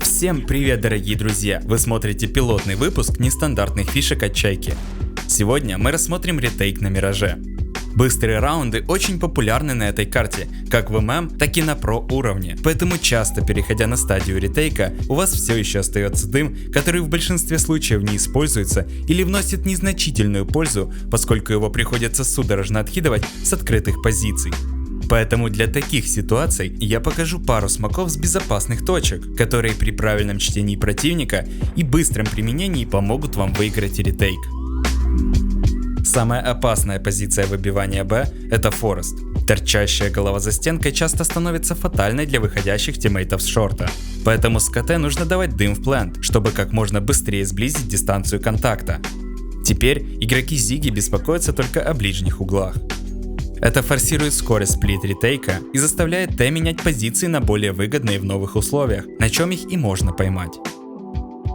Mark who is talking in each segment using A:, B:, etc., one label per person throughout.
A: Всем привет, дорогие друзья! Вы смотрите пилотный выпуск нестандартных фишек от Чайки. Сегодня мы рассмотрим ретейк на Мираже. Быстрые раунды очень популярны на этой карте, как в ММ, так и на про уровне, поэтому часто, переходя на стадию ретейка, у вас все еще остается дым, который в большинстве случаев не используется или вносит незначительную пользу, поскольку его приходится судорожно откидывать с открытых позиций. Поэтому для таких ситуаций я покажу пару смоков с безопасных точек, которые при правильном чтении противника и быстром применении помогут вам выиграть ретейк. Самая опасная позиция выбивания Б – это Форест. Торчащая голова за стенкой часто становится фатальной для выходящих тиммейтов с шорта. Поэтому с КТ нужно давать дым в плент, чтобы как можно быстрее сблизить дистанцию контакта. Теперь игроки Зиги беспокоятся только о ближних углах. Это форсирует скорость сплит ретейка и заставляет Т менять позиции на более выгодные в новых условиях, на чем их и можно поймать.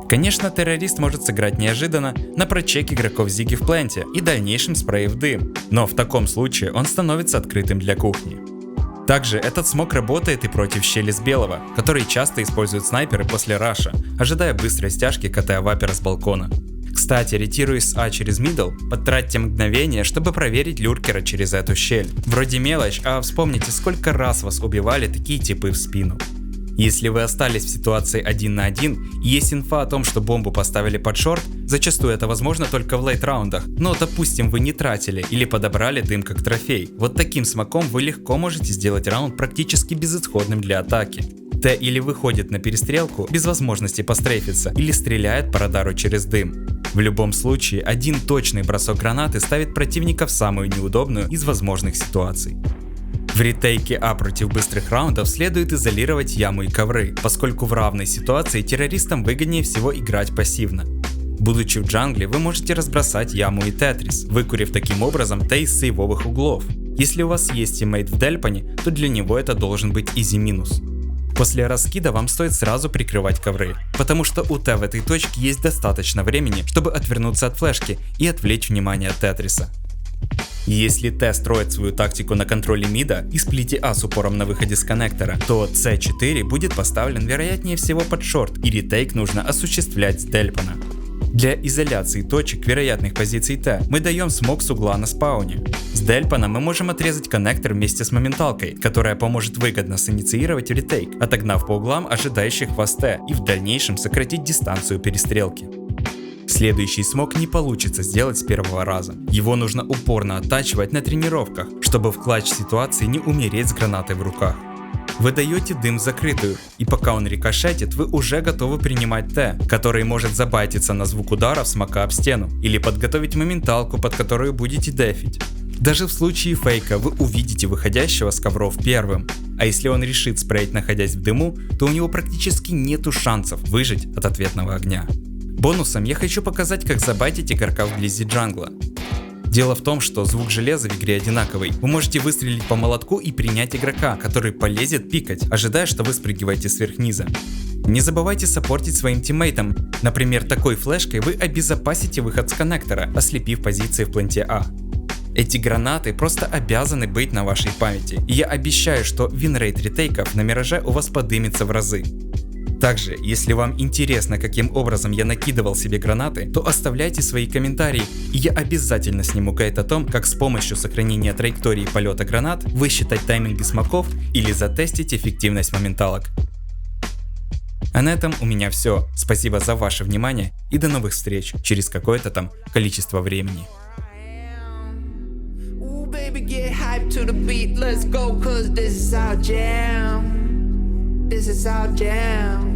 A: Конечно, террорист может сыграть неожиданно на прочек игроков Зиги в пленте и дальнейшем спрее в дым, но в таком случае он становится открытым для кухни. Также этот смок работает и против щели с белого, который часто используют снайперы после раша, ожидая быстрой стяжки КТ-вапера с балкона. Кстати, ретируясь с А через мидл, потратьте мгновение, чтобы проверить люркера через эту щель. Вроде мелочь, а вспомните, сколько раз вас убивали такие типы в спину. Если вы остались в ситуации 1 на 1 и есть инфа о том, что бомбу поставили под шорт, зачастую это возможно только в лейт-раундах, но допустим вы не тратили или подобрали дым как трофей, вот таким смоком вы легко можете сделать раунд практически безысходным для атаки. Т или выходит на перестрелку без возможности пострейфиться, или стреляет по радару через дым. В любом случае, один точный бросок гранаты ставит противника в самую неудобную из возможных ситуаций. В ретейке А против быстрых раундов следует изолировать яму и ковры, поскольку в равной ситуации террористам выгоднее всего играть пассивно. Будучи в джангле, вы можете разбросать яму и тетрис, выкурив таким образом Т из сейвовых углов. Если у вас есть тиммейт в дельпане, то для него это должен быть изи минус. После раскида вам стоит сразу прикрывать ковры, потому что у Т в этой точке есть достаточно времени, чтобы отвернуться от флешки и отвлечь внимание от тетриса. Если Т строит свою тактику на контроле мида и сплите А с упором на выходе с коннектора, то С4 будет поставлен вероятнее всего под шорт, и ретейк нужно осуществлять с дельпана. Для изоляции точек вероятных позиций Т мы даем смок с угла на спауне. С дельпана мы можем отрезать коннектор вместе с моменталкой, которая поможет выгодно синициировать ретейк, отогнав по углам ожидающих вас Т и в дальнейшем сократить дистанцию перестрелки. Следующий смок не получится сделать с первого раза. Его нужно упорно оттачивать на тренировках, чтобы в клатч ситуации не умереть с гранатой в руках. Вы даете дым в закрытую, и пока он рикошетит, вы уже готовы принимать Т, который может забайтиться на звук ударов смока об стену, или подготовить моменталку, под которую будете дефить. Даже в случае фейка вы увидите выходящего с ковров первым, а если он решит спреять находясь в дыму, то у него практически нету шансов выжить от ответного огня. Бонусом я хочу показать, как забайтить игрока вблизи джангла. Дело в том, что звук железа в игре одинаковый. Вы можете выстрелить по молотку и принять игрока, который полезет пикать, ожидая, что вы спрыгиваете сверх низа. Не забывайте саппортить своим тиммейтам. Например, такой флешкой вы обезопасите выход с коннектора, ослепив позиции в пленте А. Эти гранаты просто обязаны быть на вашей памяти, и я обещаю, что винрейт ретейков на Мираже у вас подымется в разы. Также, если вам интересно, каким образом я накидывал себе гранаты, то оставляйте свои комментарии, и я обязательно сниму гайд о том, как с помощью сохранения траектории полета гранат высчитать тайминги смоков или затестить эффективность моменталок. А на этом у меня все. Спасибо за ваше внимание и до новых встреч через какое-то там количество времени.
B: This is our jam.